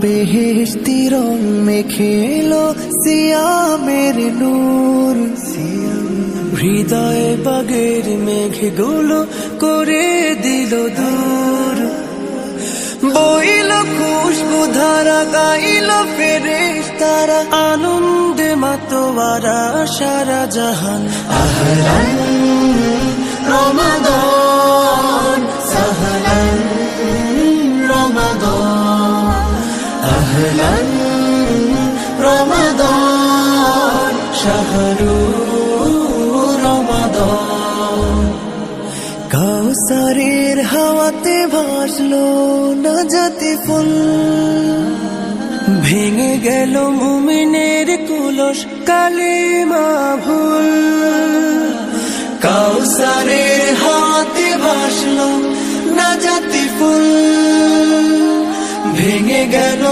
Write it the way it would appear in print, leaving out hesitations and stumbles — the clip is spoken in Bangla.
বেহেশতি রং মেখেলো সিয়ামের নূর, হৃদয়ে বাগের মেঘগুলো করে দিল দূর। বইল খুশবু ধারা, গাইল ফেরেশতারা, আনন্দে মাতোয়ারা সারা জাহান। আহলান রমাদান সাহলান রমাদান, আহলান রমাদান শাহরু রমাদান। কাউসারের হাওয়াতে ভাসলো নাজাতে ফুল, ভেঙে গেল মুমিনের কুলস কালিমা ভুল। কাউসারের হাওয়াতে ভাসলো নাজাতে ফুল, ভেঙে গেল